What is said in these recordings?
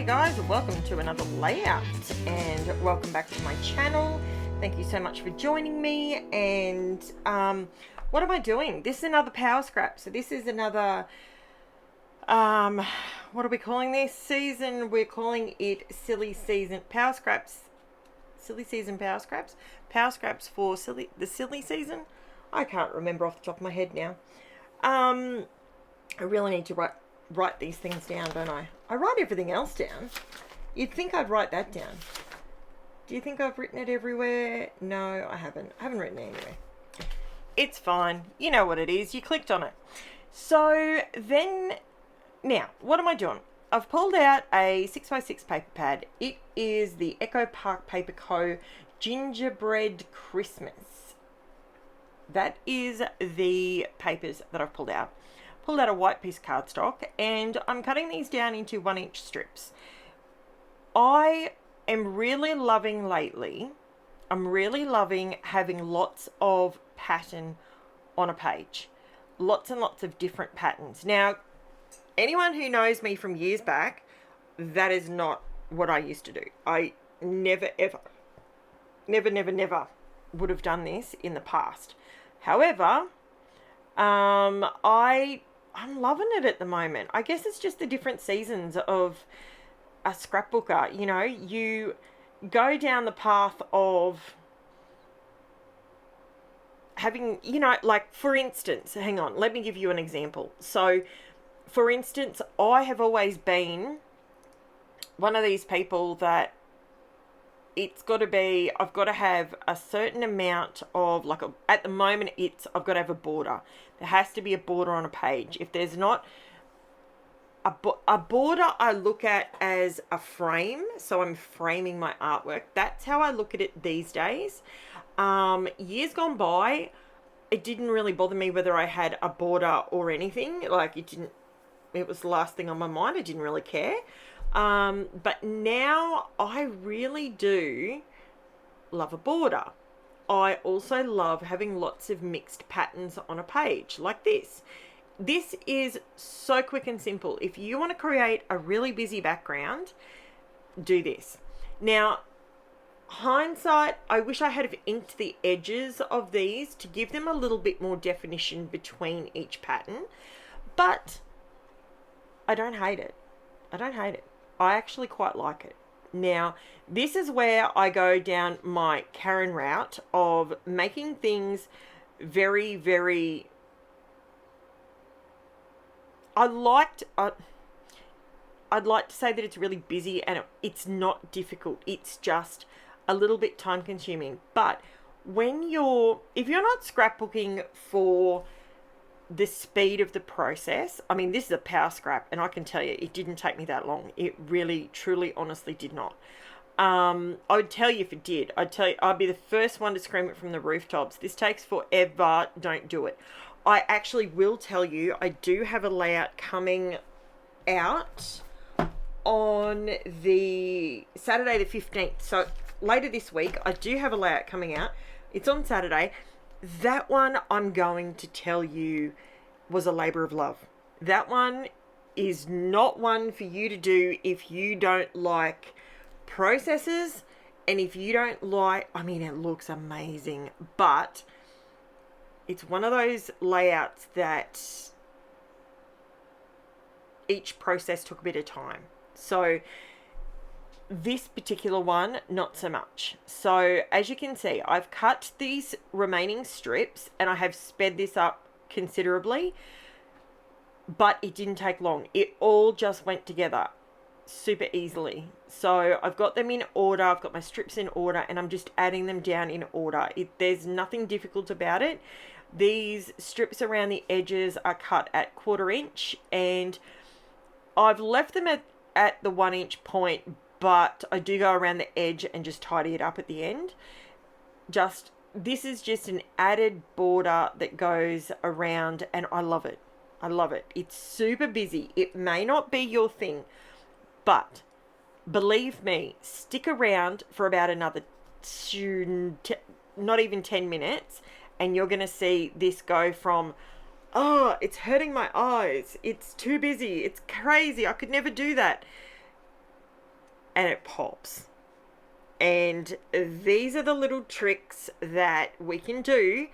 Hey guys, welcome to another layout and welcome back to my channel. Thank you so much for joining me. And what am I doing? This is another power scrap. So this is another what are we calling this season? We're calling it silly season power scraps. Silly season power scraps. Power scraps for the silly season. I can't remember off the top of my head now. I really need to write these things down, don't I? I write everything else down. You'd think I'd write that down. Do you think I've written it everywhere? No, I haven't. I haven't written it anywhere. It's fine. You know what it is. You clicked on it. So then, now, what am I doing? I've pulled out a 6x6 paper pad. It is the Echo Park Paper Co. Gingerbread Christmas. That is the papers that I've pulled out. Pulled out a white piece of cardstock and I'm cutting these down into 1-inch strips. I am really loving lately, I'm really loving having lots of pattern on a page. Lots and lots of different patterns. Now, anyone who knows me from years back, that is not what I used to do. I never would have done this in the past. However, I'm loving it at the moment. I guess it's just the different seasons of a scrapbooker. You know, you go down the path of having, you know, like for instance, hang on, let me give you an example. So, for instance, I have always been one of these people that it's got to be, I've got to have a certain amount of, like, at the moment, I've got to have a border. There has to be a border on a page. If there's not a border, I look at as a frame. So I'm framing my artwork. That's how I look at it these days. Years gone by, it didn't really bother me whether I had a border or anything. Like, it was the last thing on my mind. I didn't really care. But now I really do love a border. I also love having lots of mixed patterns on a page like this. This is so quick and simple. If you want to create a really busy background, do this. Now, hindsight, I wish I had have inked the edges of these to give them a little bit more definition between each pattern, but I don't hate it. I don't hate it. I actually quite like it. Now, this is where I go down my Karen route of making things very, very... I'd like to say that it's really busy and it's not difficult. It's just a little bit time consuming. But if you're not scrapbooking for the speed of the process, I mean, this is a power scrap and I can tell you it didn't take me that long. It really, truly, honestly did not. I would tell you if it did. I'd be the first one to scream it from the rooftops. This takes forever. Don't do it. I actually will tell you, I do have a layout coming out on the Saturday the 15th. So later this week, I do have a layout coming out. It's on Saturday. That one, I'm going to tell you, was a labor of love. That one is not one for you to do if you don't like processes and if you don't like, I mean, it looks amazing, but it's one of those layouts that each process took a bit of time. So this particular one, not so much. So as you can see, I've cut these remaining strips and I have sped this up considerably, but it didn't take long. It all just went together super easily. So I've got them in order. I've got my strips in order and I'm just adding them down in order. There's nothing difficult about it. These strips around the edges are cut at 1/4 inch and I've left them at the 1-inch point, but I do go around the edge and just tidy it up at the end. This is just an added border that goes around and I love it. I love it. It's super busy. It may not be your thing, but believe me, stick around for about another, not even 10 minutes, and you're going to see this go from, oh, it's hurting my eyes. It's too busy. It's crazy. I could never do that. and it pops. And these are the little tricks that we can do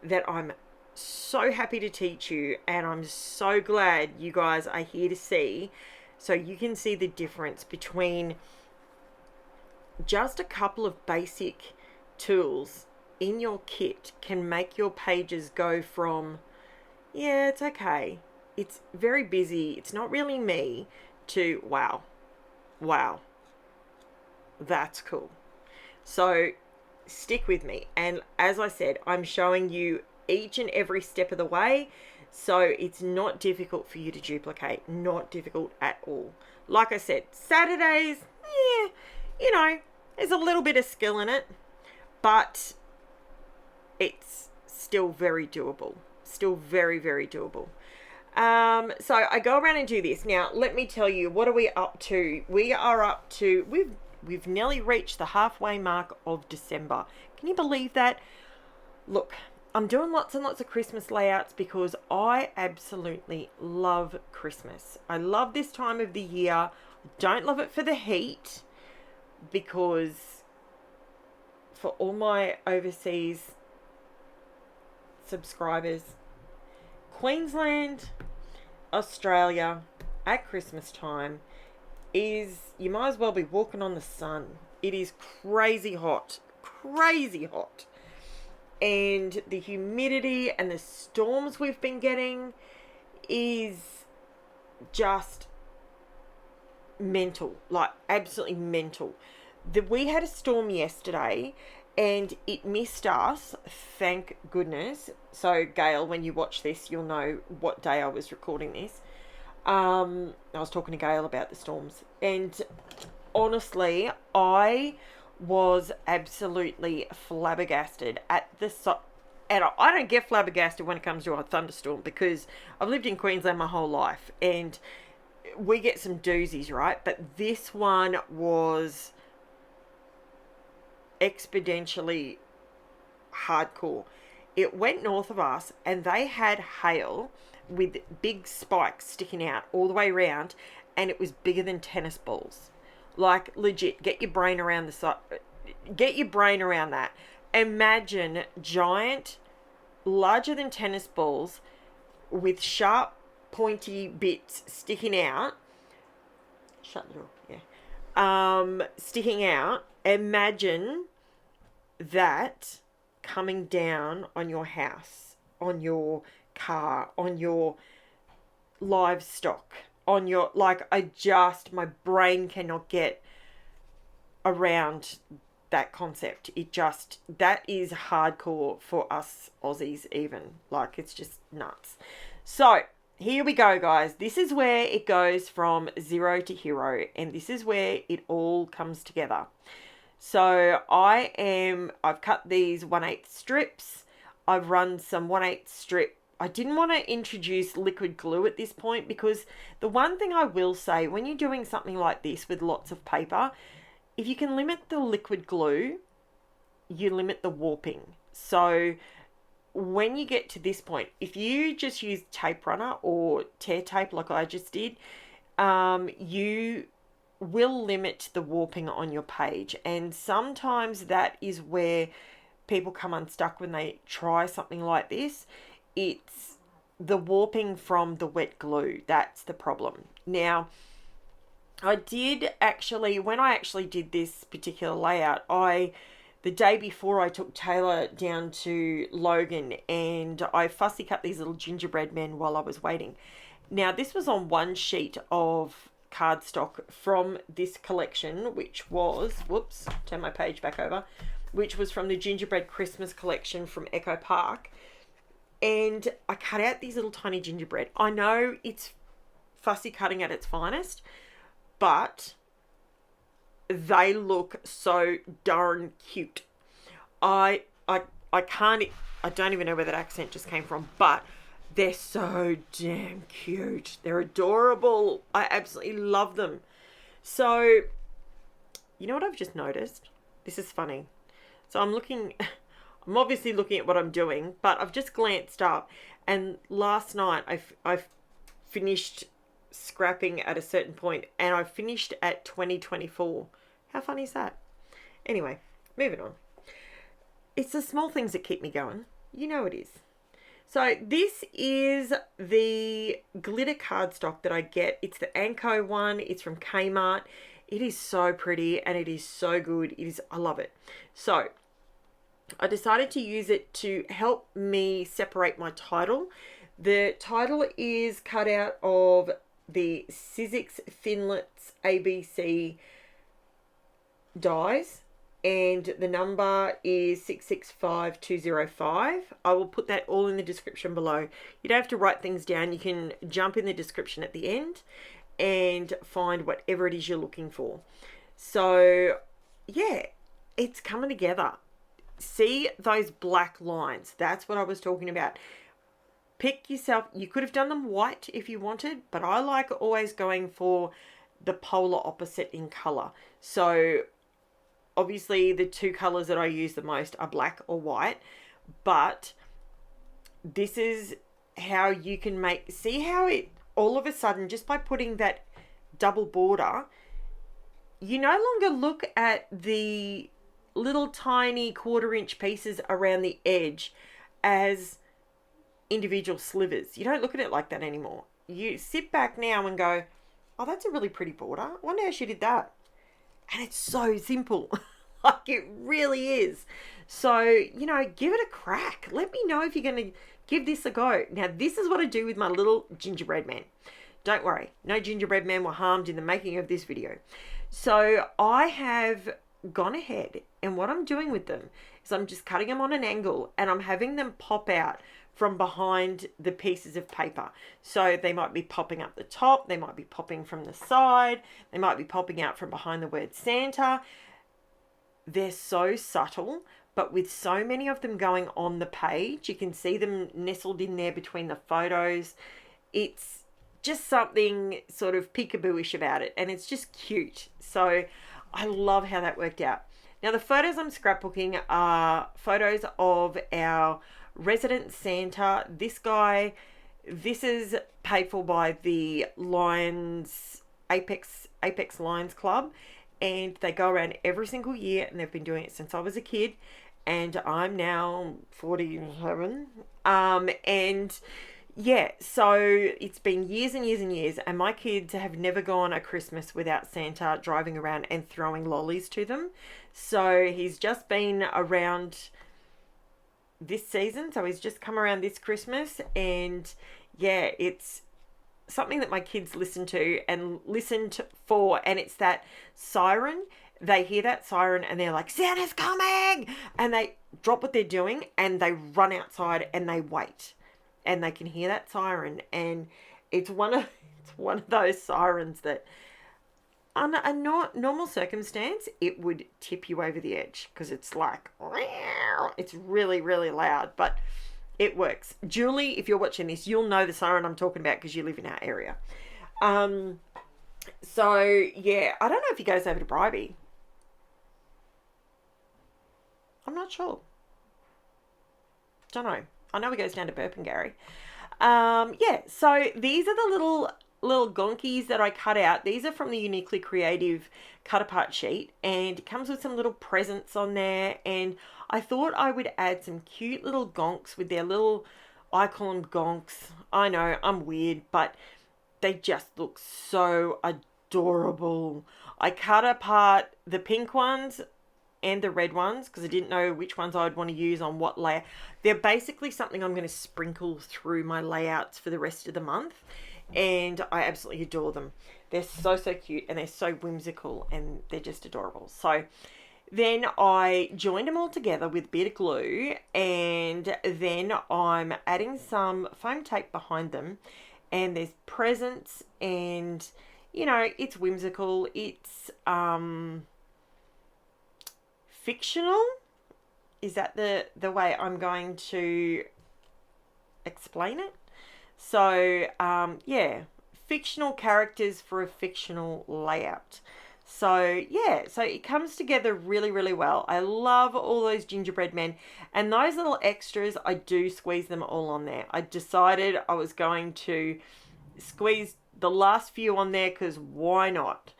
that I'm so happy to teach you, and I'm so glad you guys are here to see, so you can see the difference between just a couple of basic tools in your kit can make your pages go from, yeah, it's okay, it's very busy, it's not really me, to wow, that's cool. So stick with me. And as I said, I'm showing you each and every step of the way. So it's not difficult for you to duplicate. Not difficult at all. Like I said, Saturdays, yeah, you know, there's a little bit of skill in it, but it's still very doable. Still very, very doable. So I go around and do this. Now, let me tell you, what are we up to? We are up to, we've nearly reached the halfway mark of December. Can you believe that? Look, I'm doing lots and lots of Christmas layouts because I absolutely love Christmas. I love this time of the year. I don't love it for the heat, because for all my overseas subscribers, Queensland, Australia at Christmas time is, you might as well be walking on the sun. It is crazy hot, and the humidity and the storms we've been getting is just mental, like absolutely mental. We had a storm yesterday and it missed us, thank goodness. So Gail, when you watch this, you'll know what day I was recording this. I was talking to Gail about the storms, and honestly, I was absolutely flabbergasted at the and I don't get flabbergasted when it comes to a thunderstorm, because I've lived in Queensland my whole life and we get some doozies, right? But this one was exponentially hardcore. It went north of us and they had hail with big spikes sticking out all the way around, and it was bigger than tennis balls. Like, legit, get your brain around that. Imagine giant, larger than tennis balls with sharp, pointy bits sticking out. Shut the door, yeah. Sticking out. Imagine that coming down on your house, on your car, on your livestock, on your, like, my brain cannot get around that concept. That is hardcore for us Aussies even. Like, it's just nuts. So here we go, guys. This is where it goes from zero to hero, and this is where it all comes together. So I've cut these 1/8 strips. I've run some 1/8 strip. I didn't want to introduce liquid glue at this point, because the one thing I will say, when you're doing something like this with lots of paper, if you can limit the liquid glue, you limit the warping. So when you get to this point, if you just use tape runner or tear tape like I just did, you will limit the warping on your page. And sometimes that is where people come unstuck when they try something like this. It's the warping from the wet glue. That's the problem. Now, I did actually, when I actually did this particular layout, the day before I took Taylor down to Logan and I fussy cut these little gingerbread men while I was waiting. Now, this was on one sheet of cardstock from this collection, which was, whoops, turn my page back over, which was from the Gingerbread Christmas collection from Echo Park. And I cut out these little tiny gingerbread. I know it's fussy cutting at its finest, but they look so darn cute. I don't even know where that accent just came from, but they're so damn cute. They're adorable. I absolutely love them. So, you know what I've just noticed? This is funny. So I'm obviously looking at what I'm doing, but I've just glanced up, and last night I finished scrapping at a certain point, and I finished at 2024. How funny is that? Anyway, moving on. It's the small things that keep me going. You know it is. So this is the glitter cardstock that I get. It's the ANKO one. It's from Kmart. It is so pretty and it is so good. I love it. So I decided to use it to help me separate my title. The title is cut out of the SIZZIX THINLETS ABC dies, and the number is 665205. I will put that all in the description below. You don't have to write things down. You can jump in the description at the end and find whatever it is you're looking for. So yeah, it's coming together. See those black lines? That's what I was talking about. Pick yourself. You could have done them white if you wanted, but I like always going for the polar opposite in color. So obviously the two colors that I use the most are black or white, but this is how you can see how it all of a sudden, just by putting that double border, you no longer look at the little tiny 1/4 inch pieces around the edge as individual slivers. You don't look at it like that anymore. You sit back now and go, oh, that's a really pretty border. I wonder how she did that. And it's so simple. Like, it really is. So, you know, give it a crack. Let me know if you're going to give this a go. Now, this is what I do with my little gingerbread man. Don't worry, no gingerbread men were harmed in the making of this video. So I have gone ahead, and what I'm doing with them is I'm just cutting them on an angle, and I'm having them pop out from behind the pieces of paper. So they might be popping up the top, they might be popping from the side, they might be popping out from behind the word Santa. They're so subtle, but with so many of them going on the page, you can see them nestled in there between the photos. It's just something sort of peekaboo-ish about it, and it's just cute. So I love how that worked out. Now, the photos I'm scrapbooking are photos of our resident Santa. This guy, this is paid for by the Lions, Apex Lions Club, and they go around every single year, and they've been doing it since I was a kid, and I'm now 47. And yeah, so it's been years and years and years, and my kids have never gone a Christmas without Santa driving around and throwing lollies to them. So he's just been around this season, so he's just come around this Christmas, and yeah, it's something that my kids listen to and for, and it's that siren. They hear that siren and they're like, Santa's coming, and they drop what they're doing and they run outside and they wait, and they can hear that siren, and it's one of those sirens that under a normal circumstance it would tip you over the edge, because it's like, it's really, really loud, but it works. Julie, if you're watching this, you'll know the siren I'm talking about because you live in our area. So yeah, I don't know if he goes over to Bribey. I'm not sure. Don't know. I know he goes down to Burpengary. Yeah, so these are the little gonkies that I cut out. These are from the Uniquely Creative cut apart sheet, and it comes with some little presents on there, and I thought I would add some cute little gonks with their little, I call them gonks. I know, I'm weird, but they just look so adorable. I cut apart the pink ones and the red ones because I didn't know which ones I would want to use on what layer. They're basically something I'm going to sprinkle through my layouts for the rest of the month, and I absolutely adore them. They're so, so cute, and they're so whimsical, and they're just adorable. So then I joined them all together with a bit of glue, and then I'm adding some foam tape behind them, and there's presents, and you know, it's whimsical, it's fictional. Is that the way I'm going to explain it? So yeah, fictional characters for a fictional layout. So yeah, so it comes together really, really well. I love all those gingerbread men, and those little extras, I do squeeze them all on there. I decided I was going to squeeze the last few on there because why not?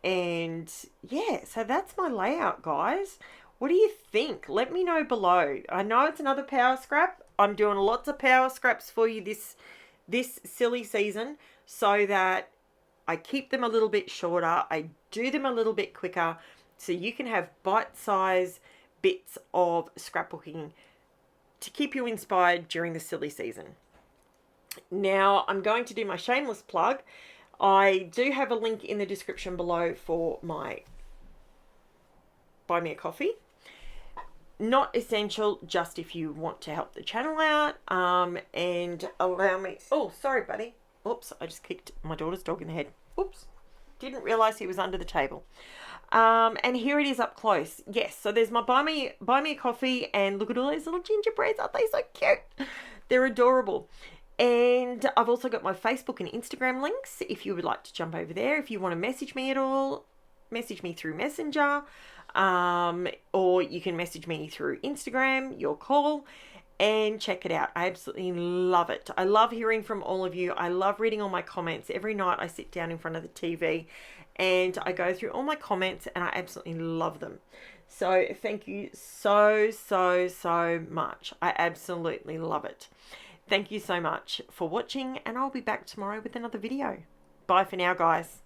And yeah, so that's my layout, guys. What do you think? Let me know below. I know it's another power scrap. I'm doing lots of power scraps for you this silly season so that I keep them a little bit shorter. I do them a little bit quicker so you can have bite-sized bits of scrapbooking to keep you inspired during the silly season. Now, I'm going to do my shameless plug. I do have a link in the description below for my Buy Me a Coffee. Not essential, just if you want to help the channel out and allow me... Oh, sorry, buddy. Oops, I just kicked my daughter's dog in the head. Oops, didn't realise he was under the table. And here it is up close. Yes, so there's my Buy Me a Coffee, and look at all those little gingerbreads. Aren't they so cute? They're adorable. And I've also got my Facebook and Instagram links if you would like to jump over there. If you want to message me at all, message me through Messenger, or you can message me through Instagram, your call, and check it out. I absolutely love it. I love hearing from all of you. I love reading all my comments. Every night I sit down in front of the TV and I go through all my comments and I absolutely love them. So thank you so much. I absolutely love it. Thank you so much for watching, and I'll be back tomorrow with another video. Bye for now, guys.